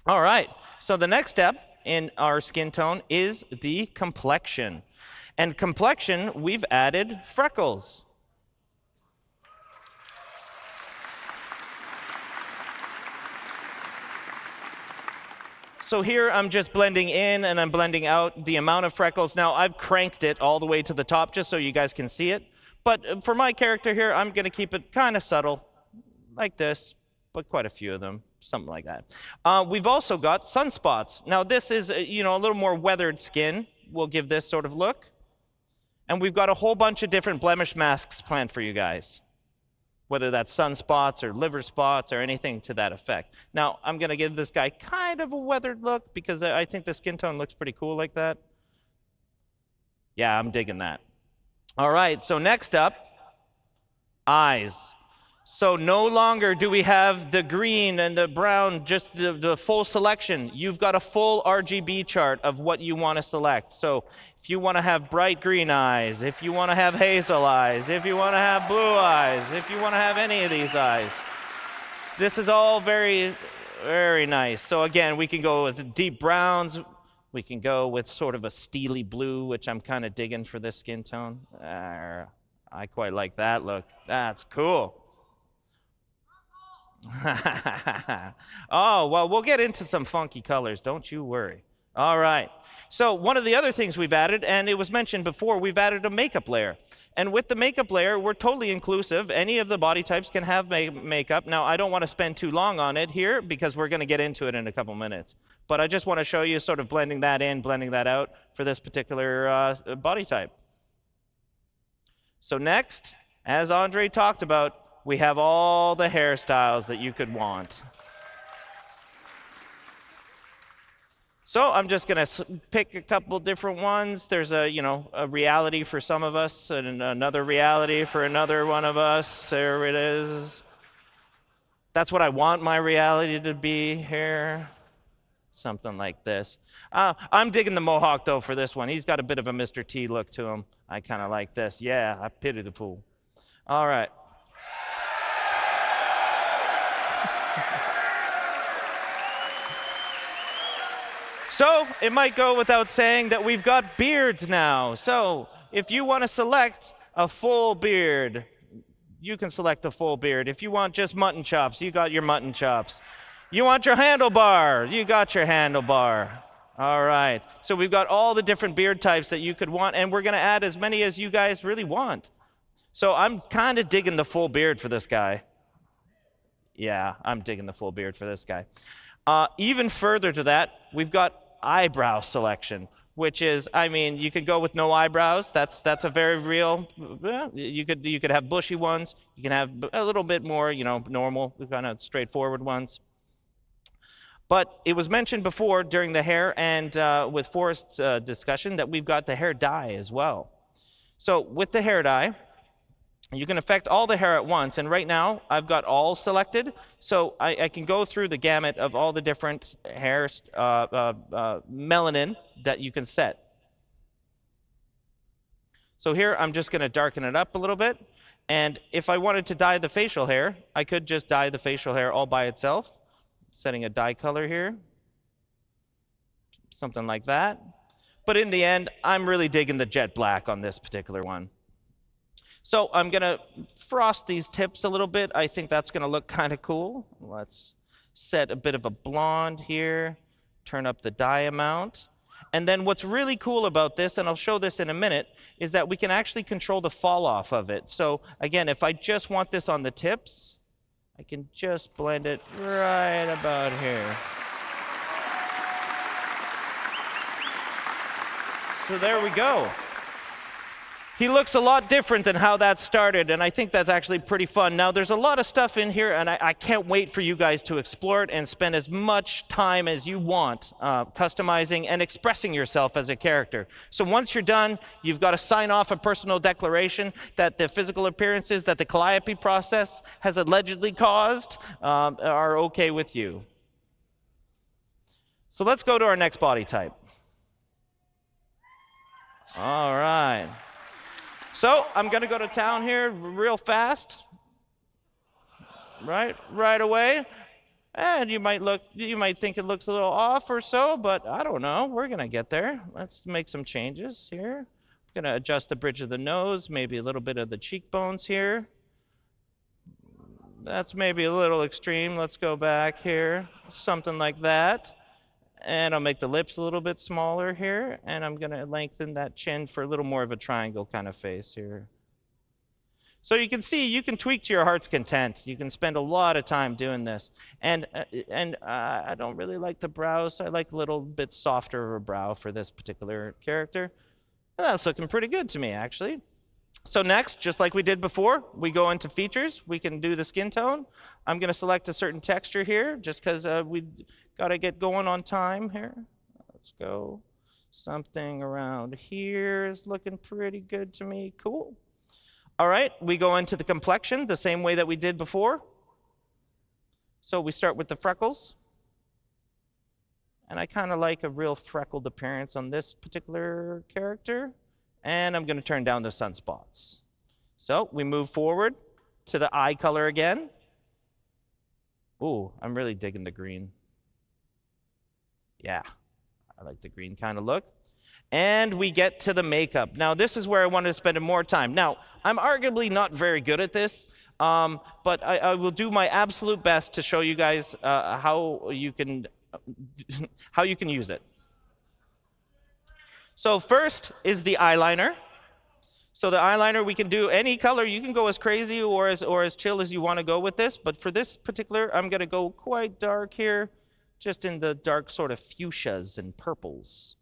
All right. So the next step in our skin tone is the complexion. And complexion, we've added freckles. So here I'm just blending in and I'm blending out the amount of freckles. Now I've cranked it all the way to the top just so you guys can see it. But for my character here, I'm going to keep it kind of subtle, like this, but quite a few of them. Something like that. We've also got sunspots. Now this is, a little more weathered skin. We'll give this sort of look. And we've got a whole bunch of different blemish masks planned for you guys, whether that's sunspots or liver spots or anything to that effect. Now I'm going to give this guy kind of a weathered look because I think the skin tone looks pretty cool like that. Yeah, I'm digging that. All right, so next up, eyes. So no longer do we have the green and the brown, just the full selection. You've got a full RGB chart of what you want to select. So if you want to have bright green eyes, if you want to have hazel eyes, if you want to have blue eyes, if you want to have any of these eyes, this is all very, very nice. So again, we can go with deep browns. We can go with sort of a steely blue, which I'm kind of digging for this skin tone. I quite like that look. That's cool. Oh, well, we'll get into some funky colors, don't you worry. All right. So one of the other things we've added, and it was mentioned before, we've added a makeup layer. And with the makeup layer, we're totally inclusive. Any of the body types can have makeup. Now, I don't want to spend too long on it here because we're going to get into it in a couple minutes. But I just want to show you sort of blending that in, blending that out for this particular body type. So next, as Andre talked about, we have all the hairstyles that you could want. So I'm just going to pick a couple different ones. There's a reality for some of us and another reality for another one of us. There it is. That's what I want my reality to be here. Something like this. I'm digging the mohawk, though, for this one. He's got a bit of a Mr. T look to him. I kind of like this. Yeah, I pity the fool. All right. So it might go without saying that we've got beards now. So if you want to select a full beard, you can select a full beard. If you want just mutton chops, you got your mutton chops. You want your handlebar, you got your handlebar. All right. So we've got all the different beard types that you could want, and we're going to add as many as you guys really want. So I'm kind of digging the full beard for this guy. Yeah, I'm digging the full beard for this guy. Even further to that, we've got eyebrow selection, which is, you could go with no eyebrows. That's a very real. You could have bushy ones. You can have a little bit more, normal, kind of straightforward ones. But it was mentioned before during the hair and with Forrest's discussion that we've got the hair dye as well. So with the hair dye, you can affect all the hair at once, and right now I've got all selected, so I can go through the gamut of all the different hair melanin that you can set. So here I'm just going to darken it up a little bit, and if I wanted to dye the facial hair, I could just dye the facial hair all by itself. setting a dye color here. Something like that. But in the end, I'm really digging the jet black on this particular one. So I'm going to frost these tips a little bit. I think that's going to look kind of cool. Let's set a bit of a blonde here, turn up the dye amount. And then what's really cool about this, and I'll show this in a minute, is that we can actually control the fall off of it. So again, if I just want this on the tips, I can just blend it right about here. So there we go. He looks a lot different than how that started, and I think that's actually pretty fun. Now, there's a lot of stuff in here, and I can't wait for you guys to explore it and spend as much time as you want customizing and expressing yourself as a character. So once you're done, you've got to sign off a personal declaration that the physical appearances that the calliope process has allegedly caused are okay with you. So let's go to our next body type. All right. So I'm going to go to town here real fast, right away. And you might think it looks a little off or so, but I don't know. We're going to get there. Let's make some changes here. I'm going to adjust the bridge of the nose, maybe a little bit of the cheekbones here. That's maybe a little extreme. Let's go back here, something like that. And I'll make the lips a little bit smaller here, and I'm going to lengthen that chin for a little more of a triangle kind of face here. So you can see, you can tweak to your heart's content. You can spend a lot of time doing this. And I don't really like the brows. I like a little bit softer of a brow for this particular character. And that's looking pretty good to me, actually. So next, just like we did before, we go into features. We can do the skin tone. I'm going to select a certain texture here, just because we got to get going on time here. Let's go. Something around here is looking pretty good to me. Cool. All right, we go into the complexion the same way that we did before. So we start with the freckles. And I kind of like a real freckled appearance on this particular character. And I'm going to turn down the sunspots. So we move forward to the eye color again. Ooh, I'm really digging the green. Yeah, I like the green kind of look. And we get to the makeup. Now, this is where I wanted to spend more time. Now, I'm arguably not very good at this, but I will do my absolute best to show you guys how you can use it. So first is the eyeliner. So the eyeliner, we can do any color. You can go as crazy or as chill as you want to go with this. But for this particular, I'm going to go quite dark here, just in the dark sort of fuchsias and purples.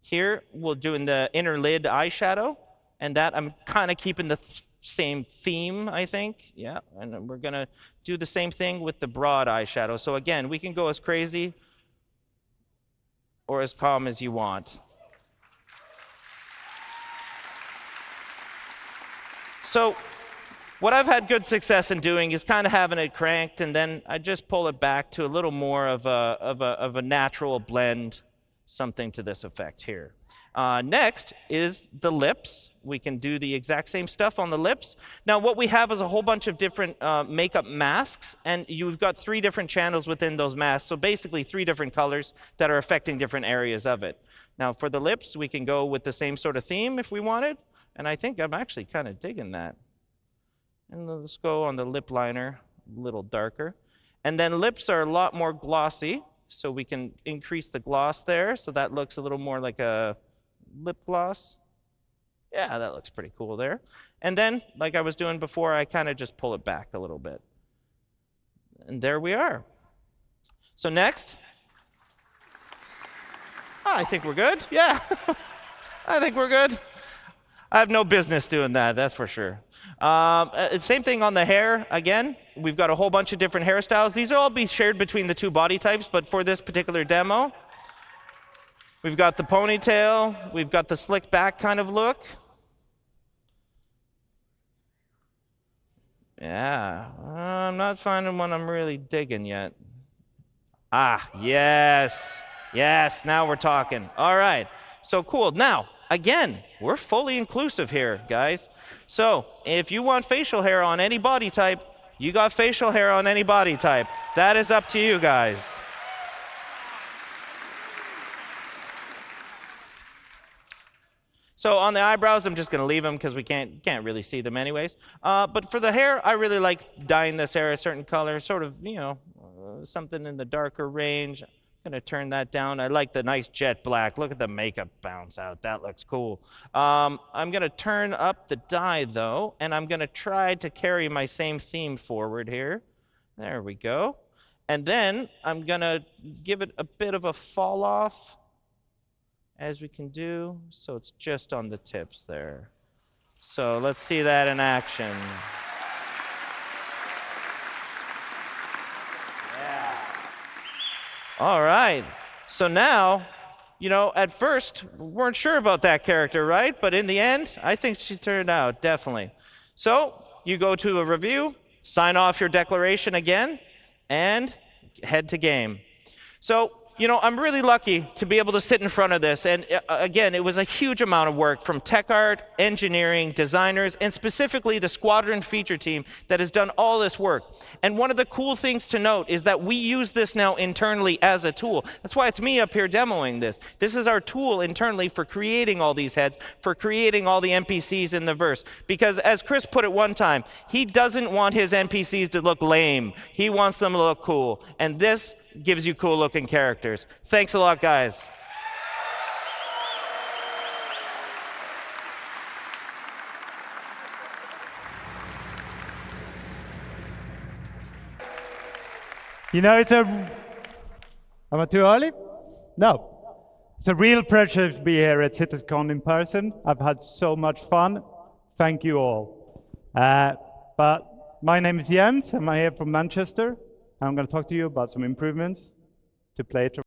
Here, we'll do in the inner lid eyeshadow. And that, I'm kind of keeping the same theme, I think. Yeah, and we're going to do the same thing with the broad eyeshadow. So again, we can go as crazy or as calm as you want. So what I've had good success in doing is kind of having it cranked, and then I just pull it back to a little more of a natural blend, something to this effect here. Next is the lips. We can do the exact same stuff on the lips. Now what we have is a whole bunch of different makeup masks, and you've got 3 different channels within those masks, so basically 3 different colors that are affecting different areas of it. Now for the lips, we can go with the same sort of theme if we wanted. And I think I'm actually kind of digging that. And let's go on the lip liner, a little darker. And then lips are a lot more glossy, so we can increase the gloss there. So that looks a little more like a lip gloss. Yeah, that looks pretty cool there. And then, like I was doing before, I kind of just pull it back a little bit. And there we are. So next. I think we're good. Yeah, I think we're good. I have no business doing that, that's for sure. Same thing on the hair. Again, we've got a whole bunch of different hairstyles. These will all be shared between the 2 body types, but for this particular demo, we've got the ponytail, we've got the slick back kind of look. Yeah, I'm not finding one I'm really digging yet. Ah, yes, now we're talking. All right, so cool. Now, again, we're fully inclusive here, guys. So if you want facial hair on any body type, You got facial hair on any body type. That is up to you guys. So on the eyebrows, I'm just going to leave them because we can't really see them anyways. But for the hair, I really like dyeing this hair a certain color, sort of, you know, something in the darker range. I'm going to turn that down. I like the nice jet black. Look at the makeup bounce out. That looks cool. I'm going to turn up the dye, though, and I'm going to try to carry my same theme forward here. There we go. And then I'm going to give it a bit of a fall off, as we can do, so it's just on the tips there. So let's see that in action. Yeah. All right, so now, you know, at first, we weren't sure about that character, right? But in the end, I think she turned out, definitely. So you go to a review, sign off your declaration again, and head to game. So, you know, I'm really lucky to be able to sit in front of this. And again, it was a huge amount of work from tech art, engineering, designers, and specifically the squadron feature team that has done all this work. And one of the cool things to note is that we use this now internally as a tool. That's why it's me up here demoing this. This is our tool internally for creating all these heads, for creating all the NPCs in the verse. Because as Chris put it one time, he doesn't want his NPCs to look lame. He wants them to look cool. And this gives you cool looking characters. Thanks a lot, guys. You know, am I too early? No. It's a real pleasure to be here at Citizencon in person. I've had so much fun. Thank you all. But my name is Jens. I'm here from Manchester. I'm going to talk to you about some improvements to play